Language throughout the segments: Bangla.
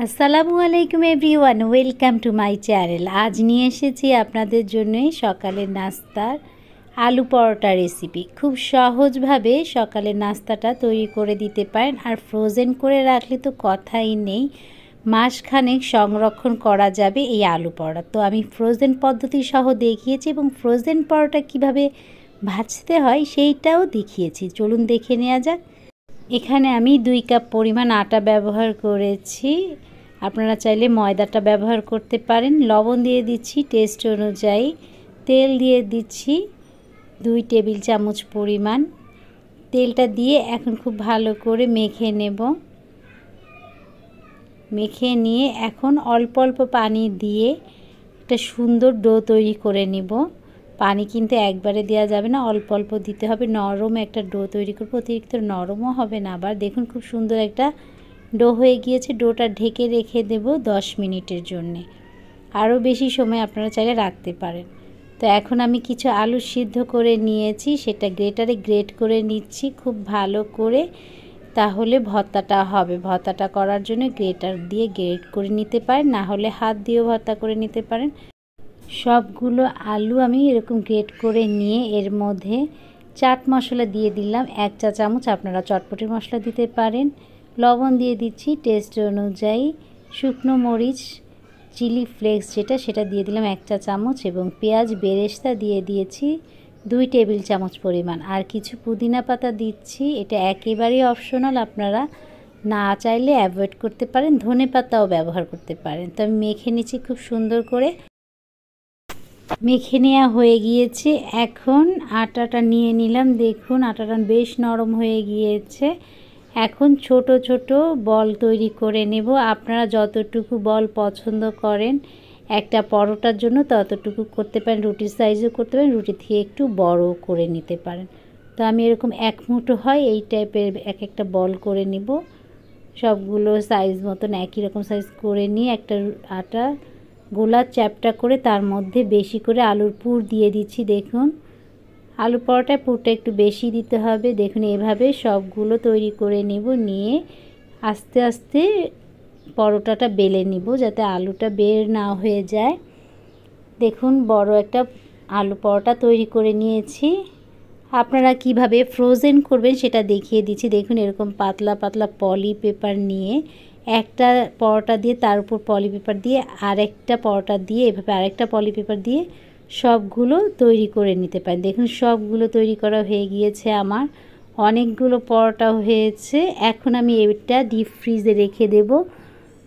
আসসালামু আলাইকুম everyone, welcome to my channel. আজ নিয়ে এসেছি আপনাদের জন্যই সকালের নাস্তার আলু পরোটা রেসিপি। খুব সহজভাবে সকালের নাস্তাটা তৈরি করে দিতে পারেন, আর ফ্রোজেন করে রাখলে তো কথাই নেই, মাসখানেক সংরক্ষণ করা যাবে এই আলু পরোটা। তো আমি ফ্রোজেন পদ্ধতি সহ দেখিয়েছি এবং ফ্রোজেন পরোটা কিভাবে ভাজতে হয় সেইটাও দেখিয়েছি। চলুন দেখে নেওয়া যাক। এখানে আমি 2 কাপ পরিমাণ আটা ব্যবহার করেছি, আপনারা চাইলে ময়দাটা ব্যবহার করতে পারেন। লবণ দিয়ে দিচ্ছি টেস্ট অনুযায়ী, তেল দিয়ে দিচ্ছি 2 টেবিল চামচ পরিমাণ। তেলটা দিয়ে এখন খুব ভালো করে মেখে নেব। মেখে নিয়ে এখন অল্প অল্প পানি দিয়ে একটা সুন্দর ডো তৈরি করে নিব। পানি কিন্তু একবারে দেওয়া যাবে না, অল্প অল্প দিতে হবে। নরম একটা ডো তৈরি করব, অতিরিক্ত নরমও হবে না আবার। দেখুন খুব সুন্দর একটা ডো হয়ে গিয়েছে। ডোটা ঢেকে রেখে দেব 10 মিনিটের জন্যে। আরও বেশি সময় আপনারা চাইলে রাখতে পারেন। তো এখন আমি কিছু আলু সিদ্ধ করে নিয়েছি, সেটা গ্রেটারে গ্রেট করে নিচ্ছি খুব ভালো করে, তাহলে ভর্তাটা হবে। ভর্তাটা করার জন্য গ্রেটার দিয়ে গ্রেট করে নিতে পারেন, না হলে হাত দিয়েও ভর্তা করে নিতে পারেন। সবগুলো আলু আমি এরকম গ্রেট করে নিয়ে এর মধ্যে চাট মশলা দিয়ে দিলাম 1 চা চামচ, আপনারা চটপটি মশলা দিতে পারেন। লবণ দিয়ে দিচ্ছি টেস্ট অনুযায়ী, শুকনো মরিচ চিলি ফ্লেক্স সেটা দিয়ে দিলাম 1 চা চামচ, এবং পেঁয়াজ বেরেস্তা দিয়ে দিয়েছি 2 টেবিল চামচ পরিমাণ। আর কিছু পুদিনা পাতা দিচ্ছি, এটা একেবারেই অপশনাল, আপনারা না চাইলে অ্যাভয়েড করতে পারেন, ধনে পাতাও ব্যবহার করতে পারেন। তো আমি মেখে নিচ্ছি খুব সুন্দর করে। মেখে নেওয়া হয়ে গিয়েছে, এখন আটাটা নিয়ে নিলাম। দেখুন আটাটা বেশ নরম হয়ে গিয়েছে। এখন ছোট ছোট বল তৈরি করে নেব। আপনারা যতটুকু বল পছন্দ করেন একটা পরোটার জন্য ততটুকু করতে পারেন, রুটির সাইজও করতে পারেন, রুটি থেকে একটু বড় করে নিতে পারেন। তো আমি এরকম 1 মুঠো হয় এই টাইপের এক একটা বল করে নিব। সবগুলো সাইজ মতন একই রকম সাইজ করে নিয়ে একটা আটা গোলা চ্যাপটা করে তার মধ্যে বেশি করে আলুর পুর দিয়ে দিচ্ছি। দেখুন আলু পরোটায় পুরটা একটু বেশি দিতে হবে। দেখুন এভাবে সবগুলো তৈরি করে নেব, নিয়ে আস্তে আস্তে পরোটাটা বেলে নিব যাতে আলুটা বের না হয়ে যায়। দেখুন বড় একটা আলু পরোটা তৈরি করে নিয়েছি। আপনারা কিভাবে ফ্রোজেন করবেন সেটা দেখিয়ে দিচ্ছি। দেখুন এরকম পাতলা পাতলা পলি পেপার নিয়ে একটা পরোটা দিয়ে তার উপর পলি পেপার দিয়ে আরেকটা পরোটা দিয়ে এভাবে আরেকটা পলি পেপার দিয়ে সবগুলো তৈরি করে নিতে পারেন। দেখুন সবগুলো তৈরি করা হয়ে গিয়েছে আমার, অনেকগুলো পরোটা হয়েছে। এখন আমি এটা ডিপ ফ্রিজে রেখে দেব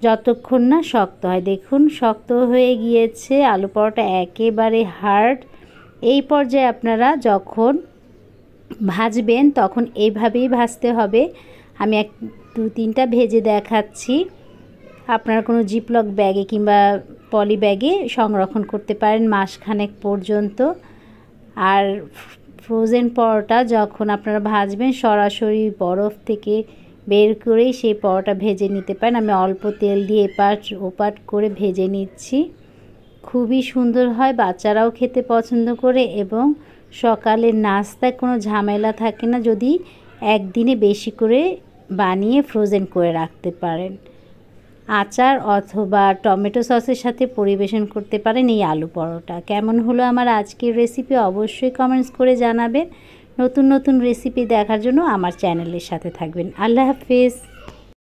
যতক্ষণ না শক্ত হয়। দেখুন শক্ত হয়ে গিয়েছে, আলু পরোটা একেবারে হার্ড। এই পর্যায়ে আপনারা যখন ভাজবেন তখন এইভাবেই ভাজতে হবে। আমি 2-3টা ভেজে দেখাচ্ছি। আপনারা কোনো জিপলক ব্যাগে কিংবা পলি ব্যাগে সংরক্ষণ করতে পারেন মাসখানেক পর্যন্ত। আর ফ্রোজেন পরোটা যখন আপনারা ভাজবেন সরাসরি বরফ থেকে বের করেই সেই পরোটা ভেজে নিতে পারেন। আমি অল্প তেল দিয়ে এপাট ওপাট করে ভেজে নিচ্ছি। খুবই সুন্দর হয়, বাচ্চারাও খেতে পছন্দ করে, এবং সকালের নাস্তায় কোনো ঝামেলা থাকে না যদি একদিনে বেশি করে বানিয়ে ফ্রোজেন করে রাখতে পারেন। আচার অথবা টমেটো সসের সাথে পরিবেশন করতে পারেন এই আলু পরোটা। কেমন হলো আমার আজকের রেসিপি অবশ্যই কমেন্টস করে জানাবেন। নতুন নতুন রেসিপি দেখার জন্য আমার চ্যানেলের সাথে থাকবেন। আল্লাহ হাফেজ।